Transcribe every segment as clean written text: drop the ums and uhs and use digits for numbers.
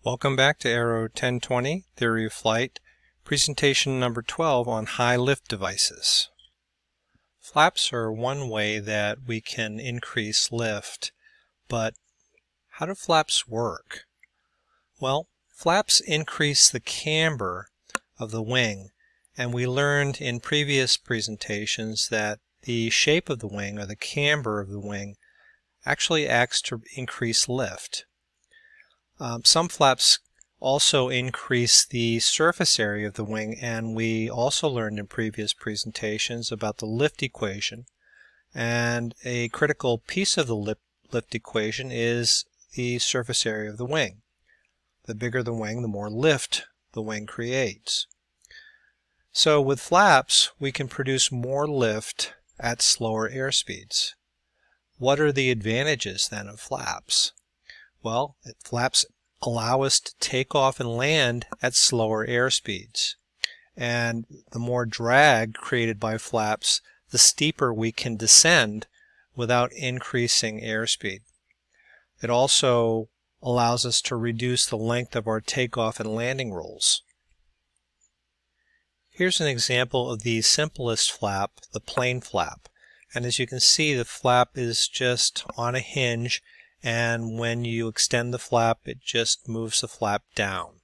Welcome back to AERO 1020, Theory of Flight, presentation number 12 on high lift devices. Flaps are one way that we can increase lift, but how do flaps work? Well, flaps increase the camber of the wing, and we learned in previous presentations that the shape of the wing, or the camber of the wing, actually acts to increase lift. Some flaps also increase the surface area of the wing, and we also learned in previous presentations about the lift equation. And a critical piece of the lift equation is the surface area of the wing. The bigger the wing, the more lift the wing creates. So with flaps, we can produce more lift at slower airspeeds. What are the advantages then of flaps? Well, flaps allow us to take off and land at slower airspeeds. And the more drag created by flaps, the steeper we can descend without increasing airspeed. It also allows us to reduce the length of our takeoff and landing rolls. Here's an example of the simplest flap, the plane flap. And as you can see, the flap is just on a hinge, and when you extend the flap, it just moves the flap down.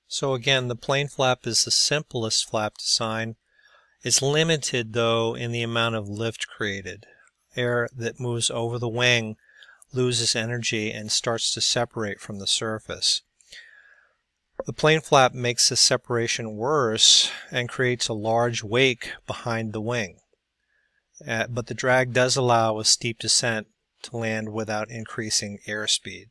So again, the plane flap is the simplest flap design. It's limited though in the amount of lift created. Air that moves over the wing loses energy and starts to separate from the surface. The plane flap makes the separation worse and creates a large wake behind the wing. But the drag does allow a steep descent to land without increasing airspeed.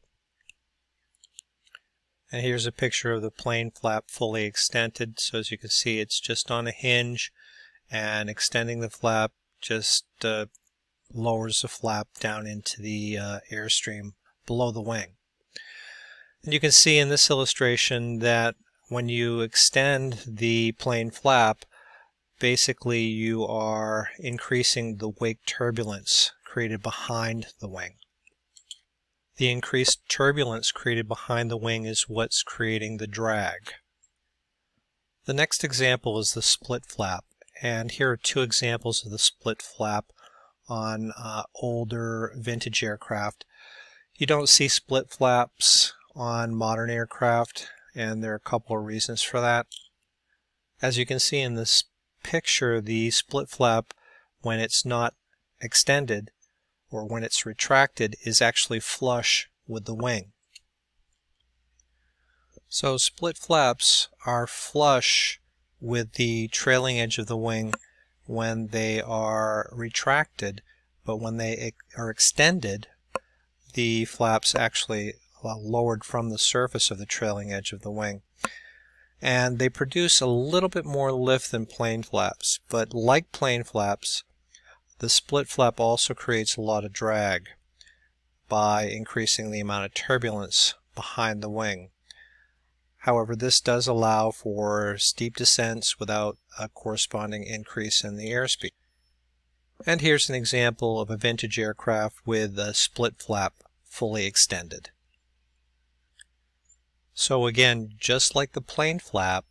And here's a picture of the plane flap fully extended. So as you can see, it's just on a hinge, and extending the flap just lowers the flap down into the airstream below the wing. And you can see in this illustration that when you extend the plane flap, basically you are increasing the wake turbulence created behind the wing. The increased turbulence created behind the wing is what's creating the drag. The next example is the split flap, and here are two examples of the split flap on older vintage aircraft. You don't see split flaps on modern aircraft, and there are a couple of reasons for that. As you can see in this picture, the split flap, when it's not extended or when it's retracted, is actually flush with the wing. So split flaps are flush with the trailing edge of the wing when they are retracted, but when they are extended, the flaps actually lowered from the surface of the trailing edge of the wing. And they produce a little bit more lift than plane flaps, but like plane flaps, the split flap also creates a lot of drag by increasing the amount of turbulence behind the wing. However, this does allow for steep descents without a corresponding increase in the airspeed. And here's an example of a vintage aircraft with a split flap fully extended. So again, just like the plane flap,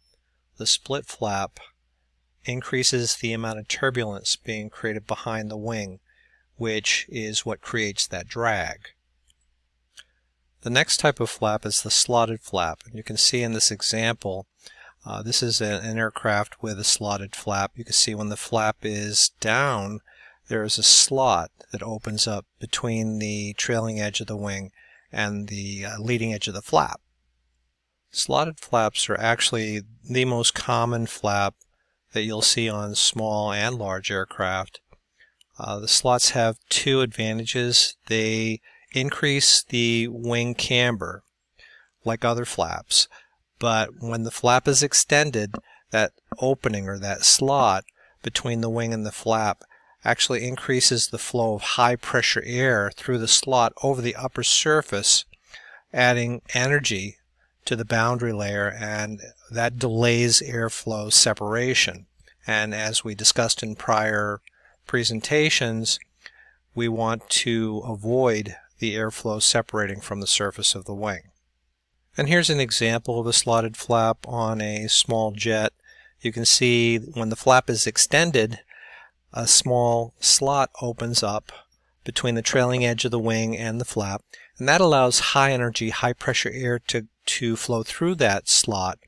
the split flap increases the amount of turbulence being created behind the wing, which is what creates that drag. The next type of flap is the slotted flap. And you can see in this example, this is an aircraft with a slotted flap. You can see when the flap is down, there is a slot that opens up between the trailing edge of the wing and the leading edge of the flap. Slotted flaps are actually the most common flap that you'll see on small and large aircraft. The slots have two advantages. They increase the wing camber like other flaps, but when the flap is extended, that opening or that slot between the wing and the flap actually increases the flow of high pressure air through the slot over the upper surface, adding energy to the boundary layer, and that delays airflow separation. And as we discussed in prior presentations, we want to avoid the airflow separating from the surface of the wing. And here's an example of a slotted flap on a small jet. You can see when the flap is extended, a small slot opens up between the trailing edge of the wing and the flap, and that allows high energy, high pressure air to flow through that slot,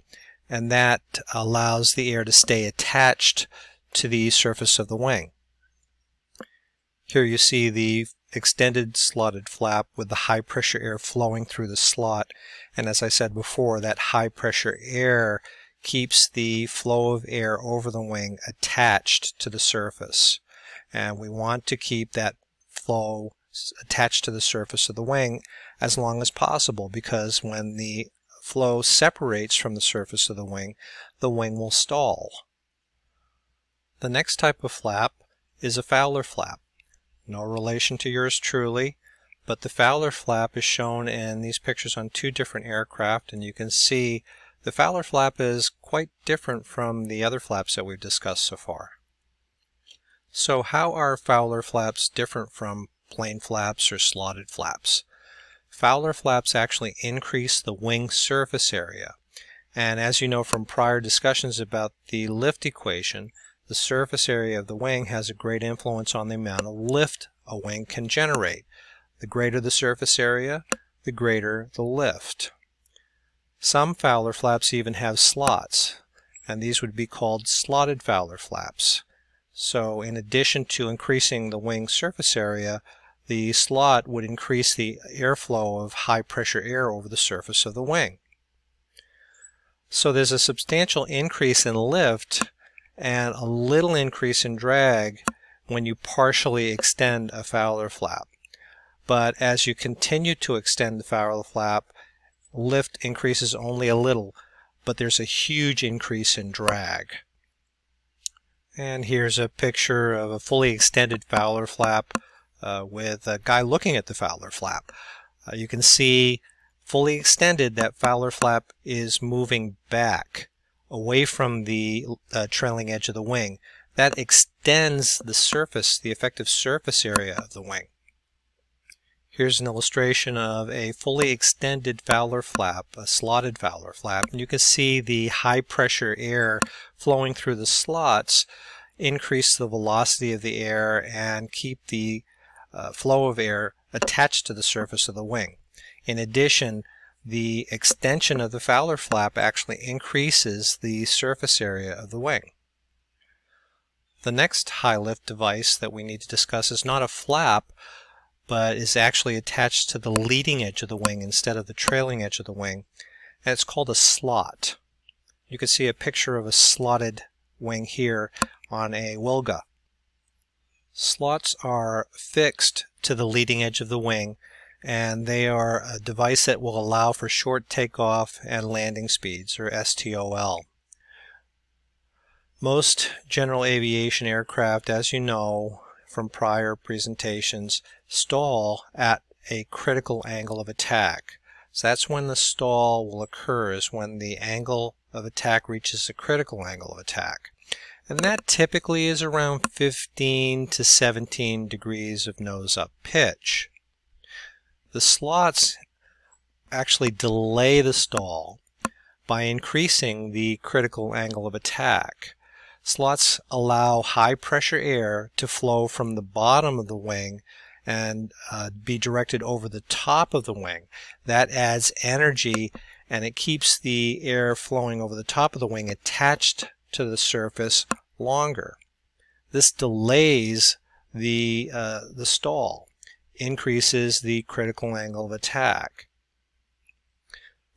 and that allows the air to stay attached to the surface of the wing. Here you see the extended slotted flap with the high pressure air flowing through the slot, and as I said before, that high pressure air keeps the flow of air over the wing attached to the surface, and we want to keep that flow attached to the surface of the wing as long as possible, because when the flow separates from the surface of the wing will stall. The next type of flap is a Fowler flap. No relation to yours truly, but the Fowler flap is shown in these pictures on two different aircraft, and you can see the Fowler flap is quite different from the other flaps that we've discussed so far. So how are Fowler flaps different from plain flaps or slotted flaps? Fowler flaps actually increase the wing surface area, and as you know from prior discussions about the lift equation, the surface area of the wing has a great influence on the amount of lift a wing can generate. The greater the surface area, the greater the lift. Some Fowler flaps even have slots, and these would be called slotted Fowler flaps. So in addition to increasing the wing surface area, the slot would increase the airflow of high pressure air over the surface of the wing. So there's a substantial increase in lift and a little increase in drag when you partially extend a Fowler flap. But as you continue to extend the Fowler flap, lift increases only a little, but there's a huge increase in drag. And here's a picture of a fully extended Fowler flap with a guy looking at the Fowler flap. You can see fully extended that Fowler flap is moving back away from the trailing edge of the wing. That extends the surface, the effective surface area of the wing. Here's an illustration of a fully extended Fowler flap, a slotted Fowler flap, and you can see the high pressure air flowing through the slots increase the velocity of the air and keep the flow of air attached to the surface of the wing. In addition, the extension of the Fowler flap actually increases the surface area of the wing. The next high lift device that we need to discuss is not a flap, but is actually attached to the leading edge of the wing instead of the trailing edge of the wing, and it's called a slot. You can see a picture of a slotted wing here on a Wilga. Slots are fixed to the leading edge of the wing, and they are a device that will allow for short takeoff and landing speeds, or STOL. Most general aviation aircraft, as you know from prior presentations, stall at a critical angle of attack. So that's when the stall will occur, is when the angle of attack reaches a critical angle of attack. And that typically is around 15 to 17 degrees of nose-up pitch. The slots actually delay the stall by increasing the critical angle of attack. Slots allow high pressure air to flow from the bottom of the wing and be directed over the top of the wing. That adds energy, and it keeps the air flowing over the top of the wing attached to the surface longer. This delays the stall, increases the critical angle of attack.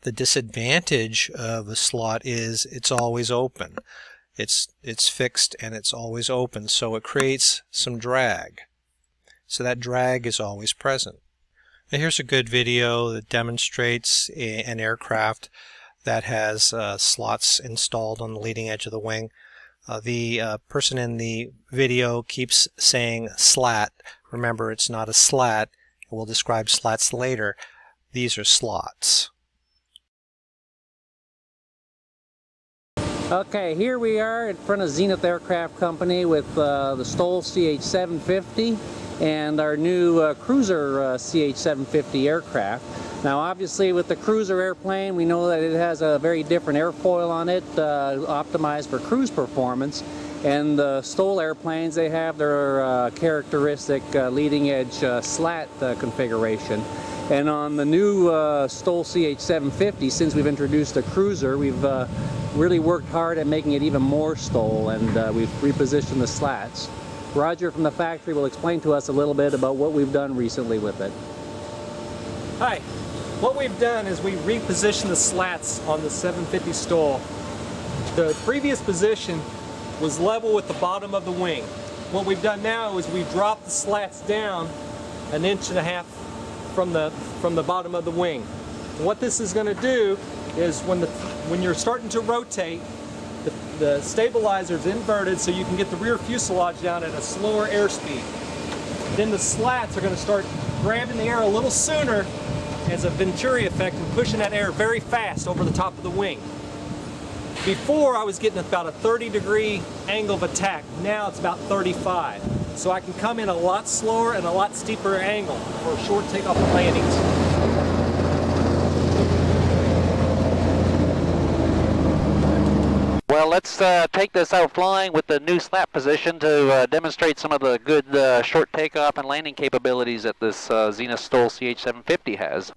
The disadvantage of a slot is it's always open. It's fixed and it's always open, so it creates some drag. So that drag is always present. Now here's a good video that demonstrates an aircraft that has slots installed on the leading edge of the wing. The person in the video keeps saying slat. Remember, it's not a slat. We'll describe slats later. These are slots. Okay, here we are in front of Zenith Aircraft Company with the Stoll CH-750, and our new cruiser CH-750 aircraft. Now obviously with the cruiser airplane we know that it has a very different airfoil on it, optimized for cruise performance, and the STOL airplanes, they have their characteristic leading edge slat configuration. And on the new STOL CH-750, since we've introduced a cruiser, we've really worked hard at making it even more STOL, and we've repositioned the slats. Roger from the factory will explain to us a little bit about what we've done recently with it. Hi. What we've done is we repositioned the slats on the 750 STOL. The previous position was level with the bottom of the wing. What we've done now is we've dropped the slats down 1.5 inches from the bottom of the wing. And what this is going to do is when you're starting to rotate, the stabilizer is inverted so you can get the rear fuselage down at a slower airspeed. Then the slats are going to start grabbing the air a little sooner as a Venturi effect and pushing that air very fast over the top of the wing. Before I was getting about a 30-degree angle of attack, now it's about 35. So I can come in a lot slower and a lot steeper angle for short takeoff and landings. Well, let's take this out flying with the new slat position to demonstrate some of the good short takeoff and landing capabilities that this Zenith STOL CH-750 has.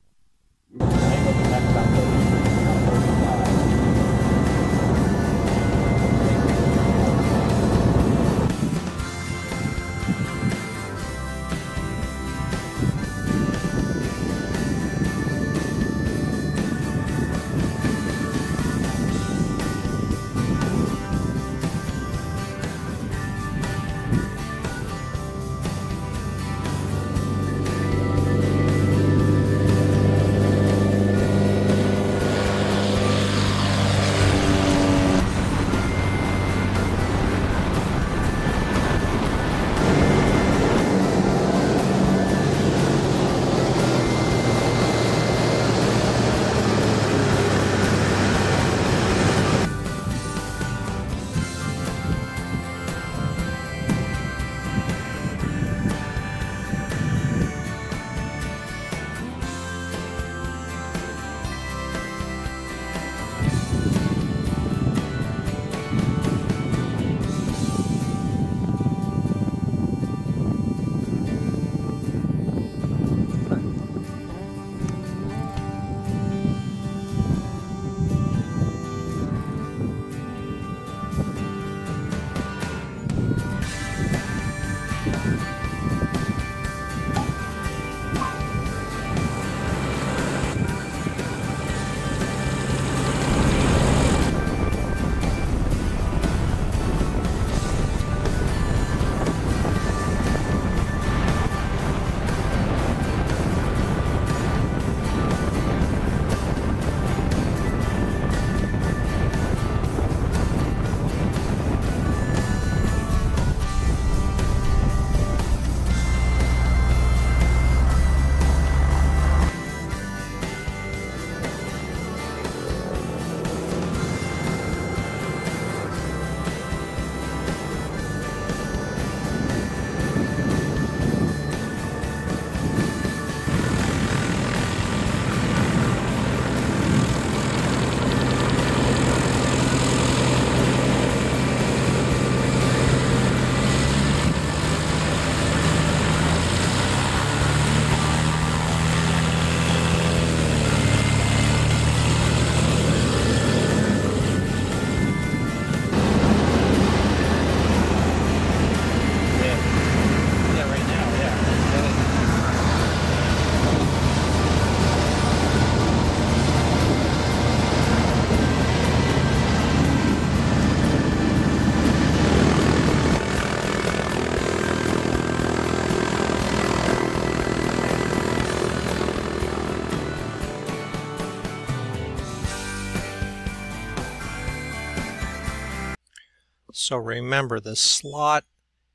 So remember, the slot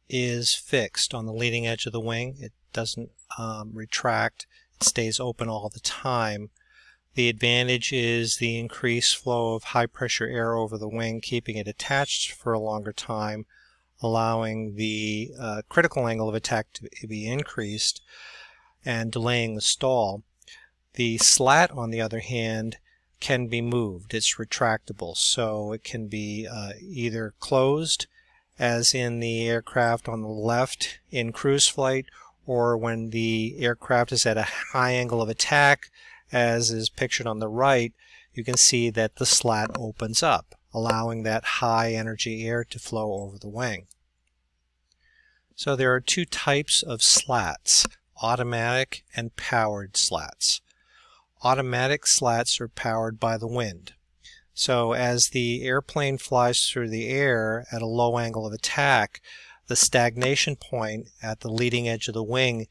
is fixed on the leading edge of the wing. It doesn't retract. It stays open all the time. The advantage is the increased flow of high pressure air over the wing, keeping it attached for a longer time, allowing the critical angle of attack to be increased and delaying the stall. The slat, on the other hand, can be moved. It's retractable, so it can be either closed, as in the aircraft on the left in cruise flight, or when the aircraft is at a high angle of attack, as is pictured on the right, you can see that the slat opens up, allowing that high energy air to flow over the wing. So there are two types of slats, automatic and powered slats. Automatic slats are powered by the wind. So as the airplane flies through the air at a low angle of attack, the stagnation point at the leading edge of the wing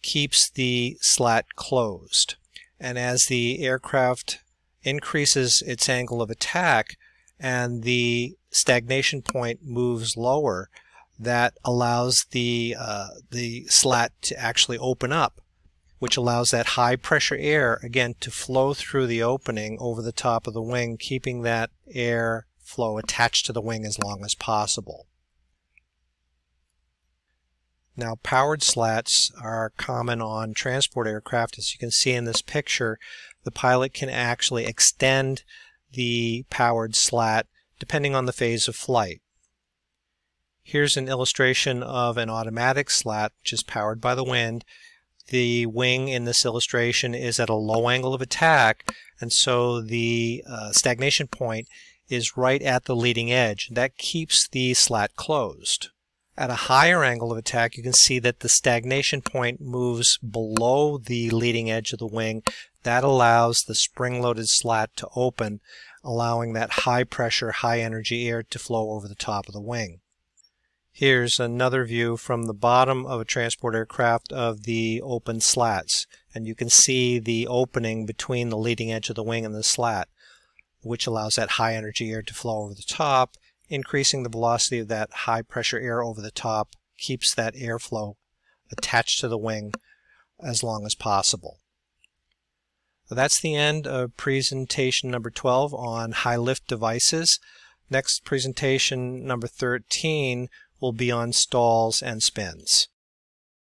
keeps the slat closed. And as the aircraft increases its angle of attack and the stagnation point moves lower, that allows the slat to actually open up, which allows that high pressure air again to flow through the opening over the top of the wing, keeping that air flow attached to the wing as long as possible. Now, powered slats are common on transport aircraft. As you can see in this picture, the pilot can actually extend the powered slat depending on the phase of flight. Here's an illustration of an automatic slat, which is powered by the wind. The wing in this illustration is at a low angle of attack, and so the stagnation point is right at the leading edge. That keeps the slat closed. At a higher angle of attack, you can see that the stagnation point moves below the leading edge of the wing. That allows the spring-loaded slat to open, allowing that high pressure, high energy air to flow over the top of the wing. Here's another view from the bottom of a transport aircraft of the open slats, and you can see the opening between the leading edge of the wing and the slat, which allows that high energy air to flow over the top, increasing the velocity of that high pressure air over the top, keeps that airflow attached to the wing as long as possible. So that's the end of presentation number 12 on high lift devices. Next, presentation number 13 will be on stalls and spins.